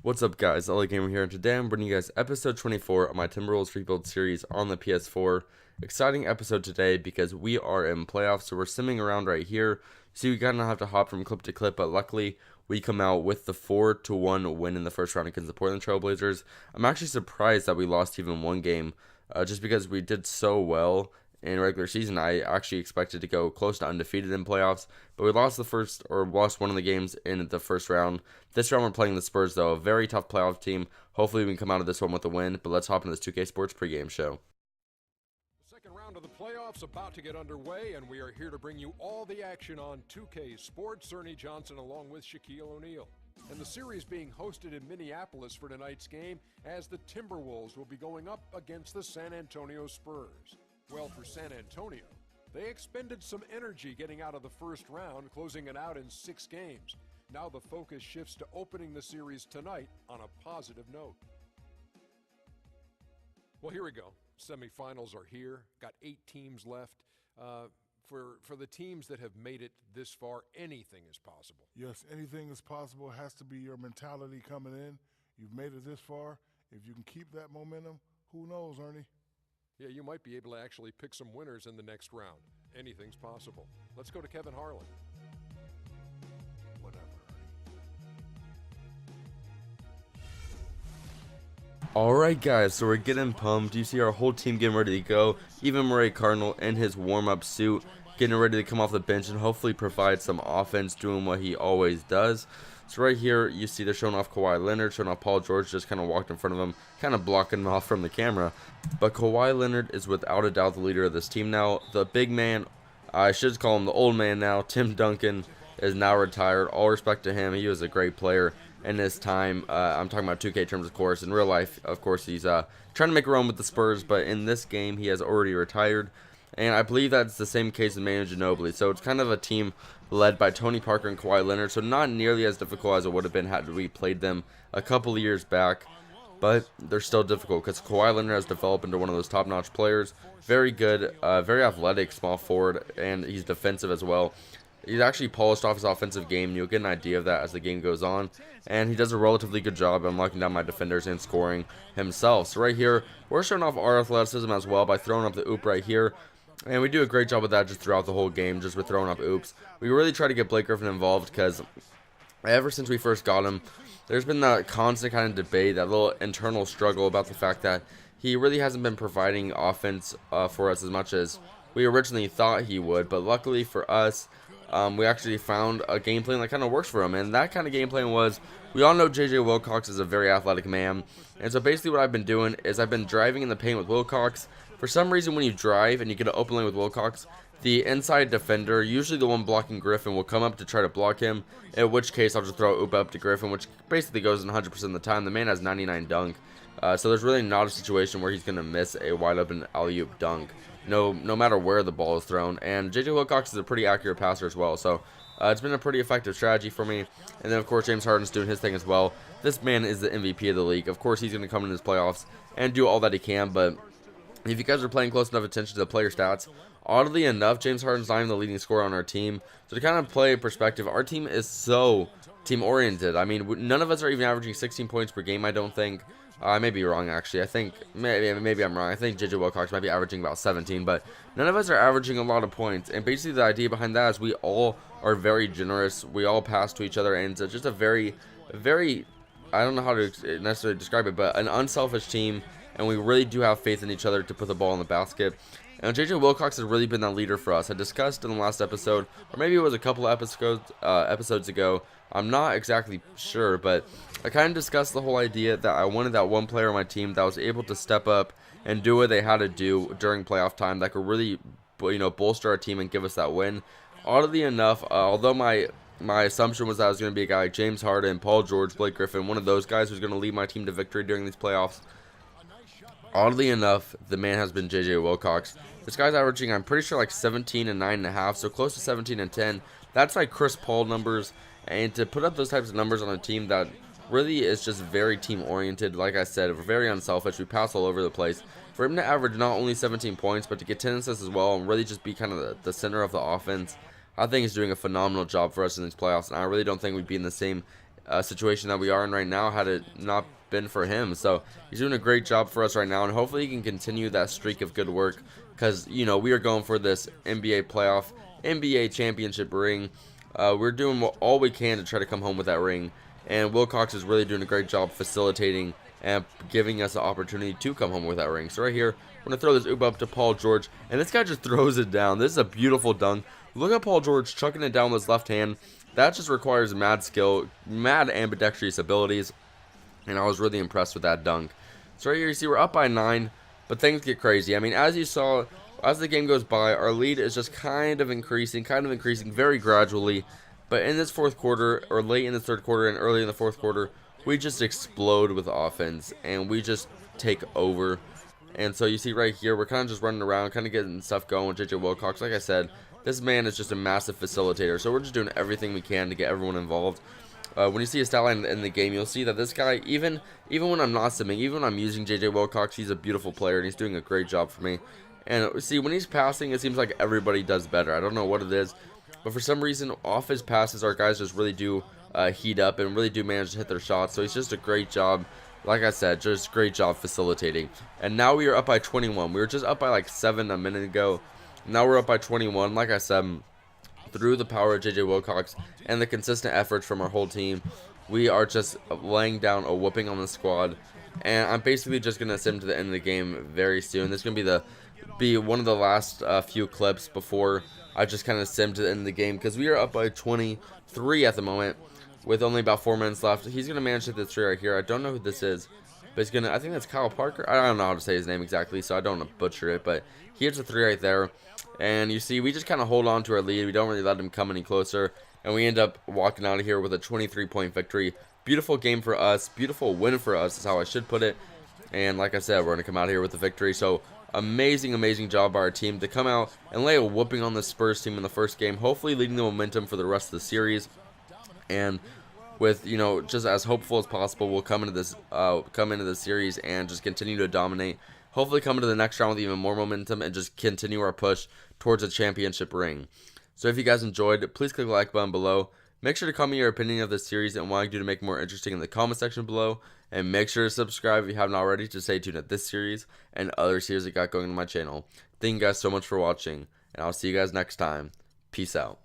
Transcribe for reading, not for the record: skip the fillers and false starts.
What's up, guys? LA Gamer here, and today I'm bringing you guys episode 24 of my Timberwolves rebuild series on the PS4. Exciting episode today because we are in playoffs, so we're simming around right here. So we kind of have to hop from clip to clip, but luckily we come out with the 4-1 win in the first round against the Portland Trail Blazers. I'm actually surprised that we lost even one game, just because we did so well in regular season. I actually expected to go close to undefeated in playoffs, but we lost one of the games in the first round. This round we're playing the Spurs, though, a very tough playoff team. Hopefully we can come out of this one with a win, but let's hop into this 2K Sports pregame show. The second round of the playoffs about to get underway, and we are here to bring you all the action on 2K Sports. Ernie Johnson along with Shaquille O'Neal. And the series being hosted in Minneapolis for tonight's game, as the Timberwolves will be going up against the San Antonio Spurs. Well, for San Antonio, they expended some energy getting out of the first round, closing it out in 6 games. Now the focus shifts to opening the series tonight on a positive note. Well, here we go. Semifinals are here. Got 8 teams left. For the teams that have made it this far, anything is possible. Yes, anything is possible. It has to be your mentality coming in. You've made it this far. If you can keep that momentum, who knows, Ernie? Yeah, you might be able to actually pick some winners in the next round. Anything's possible. Let's go to Kevin Harlan. Whatever. Alright, guys, so we're getting pumped. You see our whole team getting ready to go. Even Murray Cardinal in his warm-up suit, getting ready to come off the bench and hopefully provide some offense, doing what he always does. So right here, you see they're showing off Kawhi Leonard, showing off Paul George, just kind of walked in front of him, kind of blocking him off from the camera. But Kawhi Leonard is without a doubt the leader of this team now. The big man, I should call him the old man now, Tim Duncan, is now retired. All respect to him. He was a great player in his time. I'm talking about 2K terms, of course. In real life, of course, he's trying to make a run with the Spurs, but in this game, he has already retired. And I believe that's the same case with Manu Ginobili. So it's kind of a team led by Tony Parker and Kawhi Leonard. So not nearly as difficult as it would have been had we played them a couple of years back. But they're still difficult because Kawhi Leonard has developed into one of those top-notch players. Very good, very athletic, small forward, and he's defensive as well. He's actually polished off his offensive game, and you'll get an idea of that as the game goes on. And he does a relatively good job of locking down my defenders and scoring himself. So right here, we're showing off our athleticism as well by throwing up the oop right here. And we do a great job with that just throughout the whole game, just with throwing up oops. We really try to get Blake Griffin involved because ever since we first got him, there's been that constant kind of debate, that little internal struggle about the fact that he really hasn't been providing offense for us as much as we originally thought he would. But luckily for us, we actually found a game plan that kind of works for him. And that kind of game plan was, we all know J.J. Wilcox is a very athletic man. And so basically what I've been doing is I've been driving in the paint with Wilcox. For some reason, when you drive and you get an open lane with Wilcox, the inside defender, usually the one blocking Griffin, will come up to try to block him, in which case I'll just throw a oop up to Griffin, which basically goes in 100% of the time. The man has 99 dunk, so there's really not a situation where he's going to miss a wide open alley-oop dunk, no matter where the ball is thrown. And J.J. Wilcox is a pretty accurate passer as well, so it's been a pretty effective strategy for me. And then, of course, James Harden's doing his thing as well. This man is the MVP of the league. Of course, he's going to come in his playoffs and do all that he can, but if you guys are paying close enough attention to the player stats, oddly enough, James Harden's not even the leading scorer on our team. So to kind of play perspective, our team is so team-oriented. I mean, none of us are even averaging 16 points per game, I don't think. I may be wrong, actually. I think, maybe I'm wrong. I think J.J. Wilcox might be averaging about 17, but none of us are averaging a lot of points. And basically the idea behind that is we all are very generous. We all pass to each other, and it's just a very, I don't know how to necessarily describe it, but an unselfish team. And we really do have faith in each other to put the ball in the basket. And J.J. Wilcox has really been that leader for us. I discussed in the last episode, or maybe it was a couple of episodes ago. I'm not exactly sure, but I kind of discussed the whole idea that I wanted that one player on my team that was able to step up and do what they had to do during playoff time that could really, bolster our team and give us that win. Oddly enough, although my assumption was that it was going to be a guy like James Harden, Paul George, Blake Griffin, one of those guys who's going to lead my team to victory during these playoffs. Oddly enough, the man has been J.J. Wilcox. This guy's averaging, I'm pretty sure, like 17 and 9.5, so close to 17 and 10. That's like Chris Paul numbers, and to put up those types of numbers on a team that really is just very team-oriented, like I said, we're very unselfish, we pass all over the place. For him to average not only 17 points, but to get 10 assists as well, and really just be kind of the center of the offense, I think he's doing a phenomenal job for us in these playoffs, and I really don't think we'd be in the same situation that we are in right now had it not been for him. So he's doing a great job for us right now, and hopefully he can continue that streak of good work, because we are going for this NBA playoff, NBA championship ring. We're doing all we can to try to come home with that ring, and Wilcox is really doing a great job facilitating and giving us the opportunity to come home with that ring. So right here, we're going to throw this oop up to Paul George, and this guy just throws it down. This is a beautiful dunk. Look at Paul George chucking it down with his left hand. That just requires mad skill, mad ambidextrous abilities, and I was really impressed with that dunk. So right here you see we're up by 9, but things get crazy. I mean, as you saw, as the game goes by, our lead is just kind of increasing very gradually. But in this fourth quarter, or late in the third quarter and early in the fourth quarter, we just explode with offense, and we just take over. And so you see right here, we're kind of just running around, kind of getting stuff going with JJ Wilcox. Like I said, this man is just a massive facilitator, so we're just doing everything we can to get everyone involved. When you see a stat line in the game, you'll see that this guy, even when I'm not simming, even when I'm using JJ Wilcox, he's a beautiful player, and he's doing a great job for me. And see, when he's passing, it seems like everybody does better. I don't know what it is, but for some reason, off his passes, our guys just really do heat up and really do manage to hit their shots. So he's just a great job. Like I said, just great job facilitating. And now we are up by 21. We were just up by like 7 a minute ago. Now we're up by 21. Like I said, through the power of JJ Wilcox and the consistent efforts from our whole team, we are just laying down a whooping on the squad. And I'm basically just going to sim to the end of the game very soon. This is going to be one of the last few clips before I just kind of sim to the end of the game, because we are up by 23 at the moment with only about 4 minutes left. He's going to manage to hit this three right here. I don't know who this is, but he's going to, I think that's Kyle Parker. I don't know how to say his name exactly, so I don't want to butcher it, but he hits a three right there. And you see, we just kind of hold on to our lead. We don't really let him come any closer, and we end up walking out of here with a 23-point victory. Beautiful game for us. Beautiful win for us is how I should put it. And like I said, we're going to come out here with a victory. So amazing job by our team to come out and lay a whooping on the Spurs team in the first game, hopefully leading the momentum for the rest of the series. And with, just as hopeful as possible, we'll come into this series and just continue to dominate. Hopefully come into the next round with even more momentum and just continue our push towards a championship ring. So if you guys enjoyed, please click the like button below. Make sure to comment your opinion of this series and what I can do to make it more interesting in the comment section below. And make sure to subscribe if you haven't already to stay tuned at this series and other series I got going on my channel. Thank you guys so much for watching, and I'll see you guys next time. Peace out.